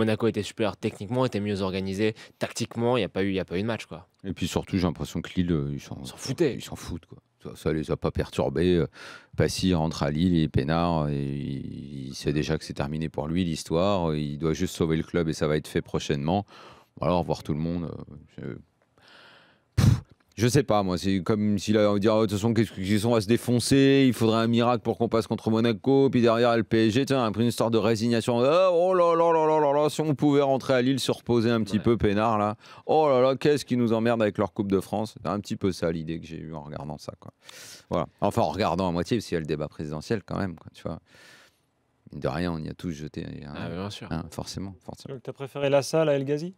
Monaco était supérieur techniquement, était mieux organisé. Tactiquement, il n'y a pas eu de match, quoi. Et puis surtout, j'ai l'impression que Lille, ils s'en foutaient. Ils s'en foutent, quoi. Ça les a pas perturbés. Passy rentre à Lille, il est peinard. Et il sait déjà que c'est terminé pour lui, l'histoire. Il doit juste sauver le club et ça va être fait prochainement. Alors, au revoir tout le monde. Je sais pas, moi, c'est comme s'il a dit, de toute façon, qu'ils sont à se défoncer, il faudrait un miracle pour qu'on passe contre Monaco, puis derrière le PSG, tiens, après une histoire de résignation, oh là là là là là là, si on pouvait rentrer à Lille, se reposer un petit peu peinard, là, oh là là, qu'est-ce qui nous emmerde avec leur Coupe de France. C'est un petit peu ça l'idée que j'ai eue en regardant ça, quoi. Voilà. Enfin, en regardant à moitié, parce qu'il y a le débat présidentiel quand même, quoi, tu vois. De rien, on y a tous jeté. Bien sûr. Forcément. Tu as préféré La Salle à El Ghazi?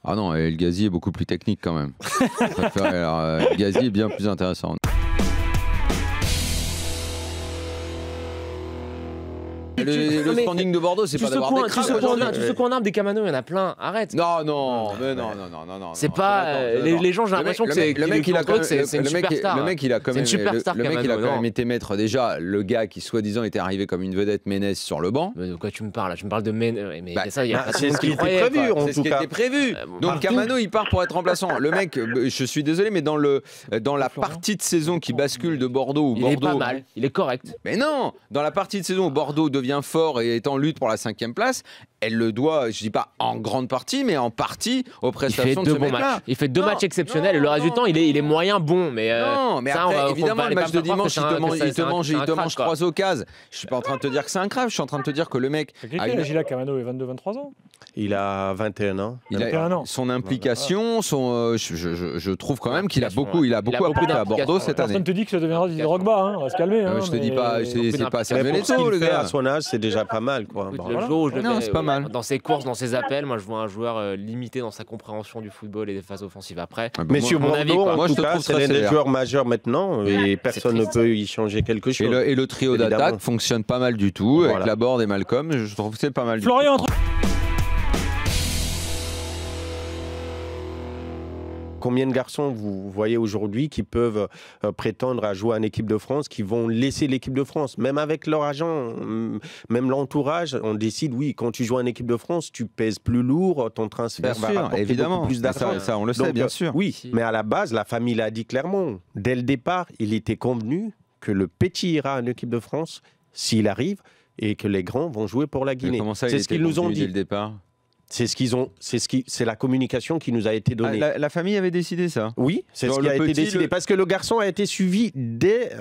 Ah non, El Ghazi est beaucoup plus technique quand même. Je préfère, El Ghazi est bien plus intéressant. Le standing de Bordeaux, c'est pas d'avoir des crabes. Tu secoues en arbre des Camano, il y en a plein. Arrête. Non. C'est pas. Les gens, j'ai l'impression que c'est. Le mec, il a quand même. Le mec, il a quand même été maître. Déjà, le gars qui soi-disant était arrivé comme une vedette Ménès sur le banc. Mais de quoi tu me parles? Tu me parles de Ménès. C'est ce qui était prévu, en tout cas. Donc Camano, il part pour être remplaçant. Le mec, je suis désolé, mais dans la partie de saison qui bascule de Bordeaux, il est pas mal. Il est correct. Mais non, dans la partie de saison où Bordeaux devient fort et est en lutte pour la 5e place, elle le doit, je dis pas en grande partie, mais en partie aux prestations de ce mec-là. Il fait deux matchs exceptionnels et le reste du temps, il est moyen bon. Mais non, mais ça, après, évidemment, le match de dimanche, il te mange 3 occasions. Je suis pas en train de te dire que c'est un crave, je suis en train de te dire que le mec... Gila Camano est 22-23 ans. Il a 21 ans. Son implication, je trouve quand même qu'il a beaucoup apporté à Bordeaux cette année. Personne te dit que ça deviendra Didier Drogba, hein, on va se calmer. Je te dis pas, c'est pas Samuel Eto'o, le gars. À son âge, c'est déjà pas mal, quoi. Non, c'est pas mal. Dans ses courses, dans ses appels, moi je vois un joueur limité dans sa compréhension du football et des phases offensives après. Mais sur Bordeaux, en tout cas, c'est l'un des joueurs majeurs maintenant et personne ne peut y changer quelque chose. Et le trio d'attaque fonctionne pas mal du tout, avec Laborde et Malcolm, je trouve que c'est pas mal du tout. Florian, combien de garçons vous voyez aujourd'hui qui peuvent prétendre à jouer en équipe de France, qui vont laisser l'équipe de France, même avec leur agent, même l'entourage, on décide, oui, quand tu joues en équipe de France, tu pèses plus lourd, ton transfert va rapporter beaucoup plus d'argent. Ça, on le sait, bien sûr. Oui, mais à la base, la famille l'a dit clairement. Dès le départ, il était convenu que le petit ira en équipe de France s'il arrive et que les grands vont jouer pour la Guinée. C'est ce qu'ils nous ont dit dès le départ. C'est la communication qui nous a été donnée. La famille avait décidé ça? Oui, c'est ce qui a été décidé. Parce que le garçon a été suivi dès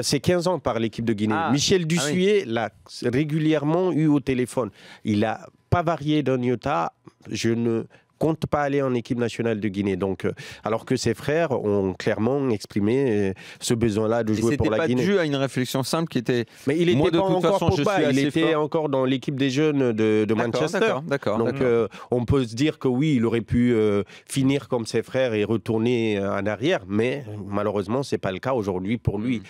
ses 15 ans par l'équipe de Guinée. Michel Dussuyer l'a régulièrement eu au téléphone. Il n'a pas varié d'un iota. Je ne compte pas aller en équipe nationale de Guinée. Donc, alors que ses frères ont clairement exprimé ce besoin-là de jouer pour la Guinée. C'était pas dû à une réflexion simple qui était... Mais il était pas encore Pogba, il était encore dans l'équipe des jeunes de Manchester. D'accord. Donc, on peut se dire que oui, il aurait pu finir comme ses frères et retourner en arrière, mais malheureusement, c'est pas le cas aujourd'hui pour lui.